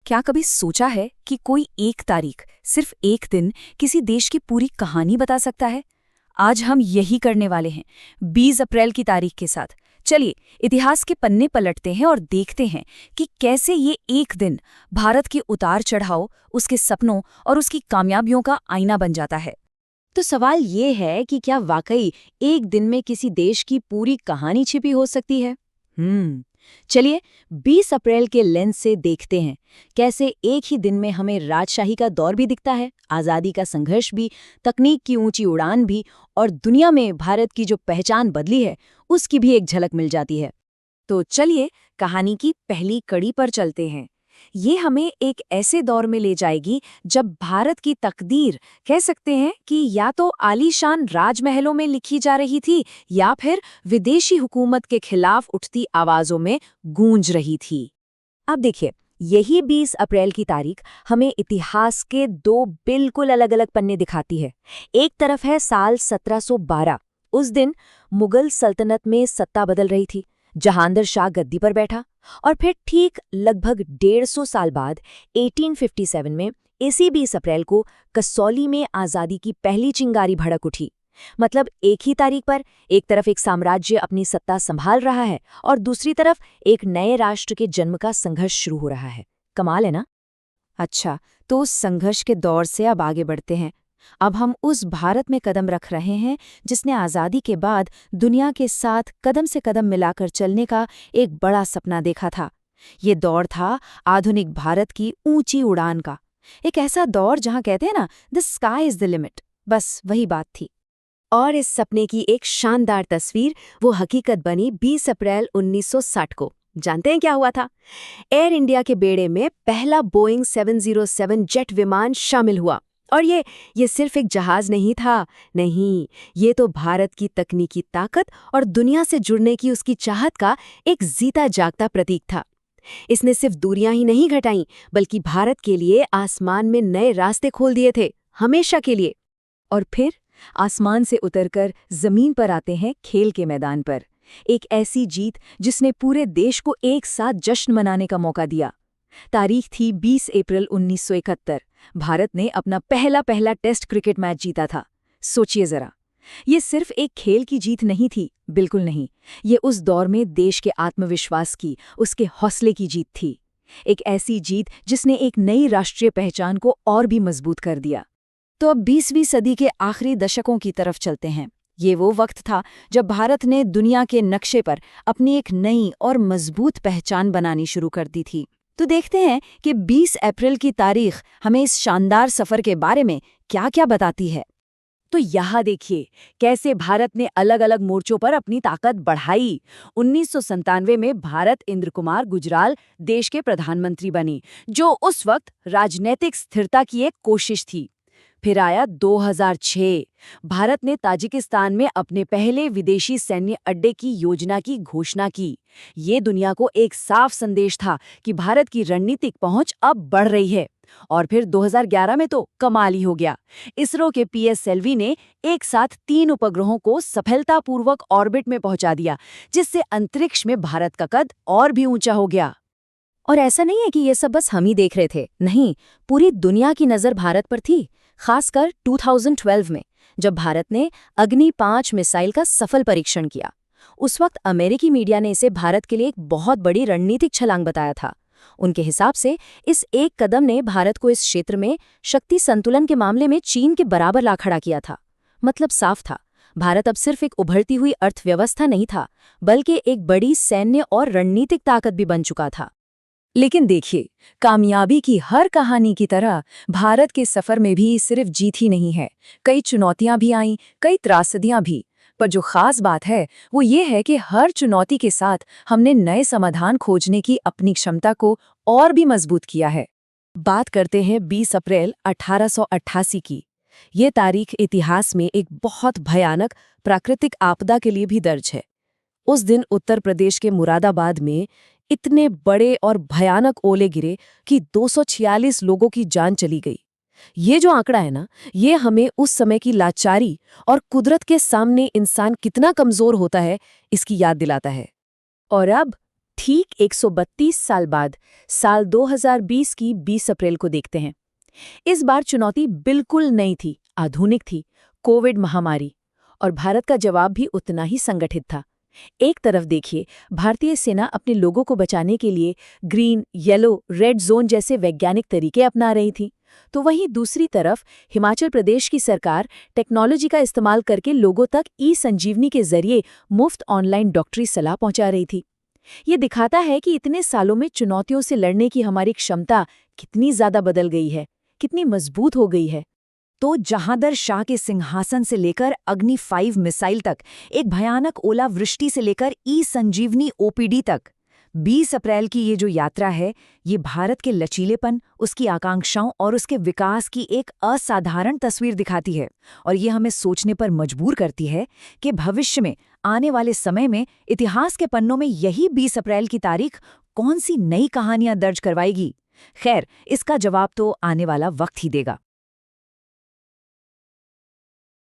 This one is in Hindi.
क्या कभी सोचा है कि कोई एक तारीख, सिर्फ एक दिन, किसी देश की पूरी कहानी बता सकता है? आज हम यही करने वाले हैं, 20 अप्रैल की तारीख के साथ। चलिए इतिहास के पन्ने पलटते हैं और देखते हैं कि कैसे ये एक दिन भारत के उतार चढ़ाव, उसके सपनों और उसकी कामयाबियों का आईना बन जाता है। तो सवाल ये है कि क्या वाकई एक दिन में किसी देश की पूरी कहानी छिपी हो सकती है? चलिए 20 अप्रैल के लेंस से देखते हैं कैसे एक ही दिन में हमें राजशाही का दौर भी दिखता है, आज़ादी का संघर्ष भी, तकनीक की ऊंची उड़ान भी, और दुनिया में भारत की जो पहचान बदली है उसकी भी एक झलक मिल जाती है। तो चलिए कहानी की पहली कड़ी पर चलते हैं। ये हमें एक ऐसे दौर में ले जाएगी जब भारत की तकदीर कह सकते हैं कि या तो आलीशान राजमहलों में लिखी जा रही थी या फिर विदेशी हुकूमत के खिलाफ उठती आवाजों में गूंज रही थी। अब देखिए, यही 20 अप्रैल की तारीख हमें इतिहास के दो बिल्कुल अलग अलग पन्ने दिखाती है। एक तरफ है साल 1712। उस दिन मुगल सल्तनत में सत्ता बदल रही थी, जहांगीर शाह गद्दी पर बैठा। और फिर ठीक लगभग 150 साल बाद 1857 में इसी 20 अप्रैल को कसौली में आज़ादी की पहली चिंगारी भड़क उठी। मतलब एक ही तारीख पर एक तरफ एक साम्राज्य अपनी सत्ता संभाल रहा है और दूसरी तरफ एक नए राष्ट्र के जन्म का संघर्ष शुरू हो रहा है। कमाल है ना? अच्छा, तो उस संघर्ष के दौर से अब आगे बढ़ते हैं। अब हम उस भारत में कदम रख रहे हैं जिसने आज़ादी के बाद दुनिया के साथ कदम से कदम मिलाकर चलने का एक बड़ा सपना देखा था। ये दौर था आधुनिक भारत की ऊंची उड़ान का। एक ऐसा दौर जहां कहते हैं ना, the sky is the limit. बस वही बात थी। और इस सपने की एक शानदार तस्वीर वो हकीकत बनी 20 अप्रैल 1960 को। जानते हैं क्या हुआ था? एयर इंडिया के बेड़े में पहला बोइंग 707 जेट विमान शामिल हुआ। और ये सिर्फ एक जहाज नहीं था। नहीं, ये तो भारत की तकनीकी ताकत और दुनिया से जुड़ने की उसकी चाहत का एक जीता जागता प्रतीक था। इसने सिर्फ दूरियां ही नहीं घटाईं, बल्कि भारत के लिए आसमान में नए रास्ते खोल दिए थे, हमेशा के लिए। और फिर आसमान से उतरकर जमीन पर आते हैं खेल के मैदान पर। एक ऐसी जीत जिसने पूरे देश को एक साथ जश्न मनाने का मौका दिया। तारीख थी 20 अप्रैल 1971। भारत ने अपना पहला टेस्ट क्रिकेट मैच जीता था। सोचिए जरा, ये सिर्फ एक खेल की जीत नहीं थी, बिल्कुल नहीं। ये उस दौर में देश के आत्मविश्वास की, उसके हौसले की जीत थी। एक ऐसी जीत जिसने एक नई राष्ट्रीय पहचान को और भी मजबूत कर दिया। तो अब 20वीं सदी के आखिरी दशकों की तरफ चलते हैं। ये वो वक्त था जब भारत ने दुनिया के नक्शे पर अपनी एक नई और मजबूत पहचान बनानी शुरू कर दी थी। तो देखते हैं कि 20 अप्रैल की तारीख हमें इस शानदार सफर के बारे में क्या-क्या बताती है। तो यहाँ देखिए कैसे भारत ने अलग अलग मोर्चों पर अपनी ताकत बढ़ाई। 1997 में भारत इंद्र कुमार गुजराल देश के प्रधानमंत्री बने, जो उस वक्त राजनीतिक स्थिरता की एक कोशिश थी। फिर आया 2006। भारत ने ताजिकिस्तान में अपने पहले विदेशी सैन्य अड्डे की योजना की घोषणा की। ये दुनिया को एक साफ संदेश था कि भारत की रणनीतिक पहुंच अब बढ़ रही है। और फिर 2011 में तो कमाल ही हो गया। इसरो के पीएसएलवी ने एक साथ 3 उपग्रहों को सफलतापूर्वक ऑर्बिट में पहुंचा दिया, जिससे अंतरिक्ष में भारत का कद और भी ऊंचा हो गया। और ऐसा नहीं है कि ये सब बस हम ही देख रहे थे। नहीं, पूरी दुनिया की नज़र भारत पर थी। खासकर 2012 में जब भारत ने अग्नि 5 मिसाइल का सफल परीक्षण किया। उस वक्त अमेरिकी मीडिया ने इसे भारत के लिए एक बहुत बड़ी रणनीतिक छलांग बताया था। उनके हिसाब से इस एक कदम ने भारत को इस क्षेत्र में शक्ति संतुलन के मामले में चीन के बराबर ला खड़ा किया था। मतलब साफ था, भारत अब सिर्फ एक उभरती हुई अर्थव्यवस्था नहीं था, बल्कि एक बड़ी सैन्य और रणनीतिक ताकत भी बन चुका था। लेकिन देखिए, कामयाबी की हर कहानी की तरह भारत के सफर में भी सिर्फ जीत ही नहीं है। कई चुनौतियां भी आईं, कई त्रासदियां भी। पर जो खास बात है वो ये है कि हर चुनौती के साथ हमने नए समाधान खोजने की अपनी क्षमता को और भी मजबूत किया है। बात करते हैं 20 अप्रैल 1888 की। ये तारीख इतिहास में एक बहुत भयानक प्राकृतिक आपदा के लिए भी दर्ज है। उस दिन उत्तर प्रदेश के मुरादाबाद में इतने बड़े और भयानक ओले गिरे कि 246 लोगों की जान चली गई। ये जो आंकड़ा है ना, ये हमें उस समय की लाचारी और कुदरत के सामने इंसान कितना कमजोर होता है, इसकी याद दिलाता है। और अब ठीक 132 साल बाद साल 2020 की 20 अप्रैल को देखते हैं। इस बार चुनौती बिल्कुल नई थी, आधुनिक थी, कोविड महामारी। और भारत का जवाब भी उतना ही संगठित था। एक तरफ देखिए, भारतीय सेना अपने लोगों को बचाने के लिए ग्रीन, येलो, रेड जोन जैसे वैज्ञानिक तरीके अपना रही थी, तो वहीं दूसरी तरफ हिमाचल प्रदेश की सरकार टेक्नोलॉजी का इस्तेमाल करके लोगों तक ई-संजीवनी के जरिए मुफ्त ऑनलाइन डॉक्टरी सलाह पहुंचा रही थी। ये दिखाता है कि इतने सालों में चुनौतियों से लड़ने की हमारी क्षमता कितनी ज्यादा बदल गई है, कितनी मजबूत हो गई है। तो जहांदर शाह के सिंहासन से लेकर अग्नि 5 मिसाइल तक, एक भयानक ओलावृष्टि से लेकर ई-संजीवनी ओपीडी तक, 20 अप्रैल की ये जो यात्रा है, ये भारत के लचीलेपन, उसकी आकांक्षाओं और उसके विकास की एक असाधारण तस्वीर दिखाती है। और ये हमें सोचने पर मजबूर करती है कि भविष्य में, आने वाले समय में, इतिहास के पन्नों में यही 20 अप्रैल की तारीख कौन सी नई कहानियां दर्ज करवाएगी। खैर, इसका जवाब तो आने वाला वक्त ही देगा।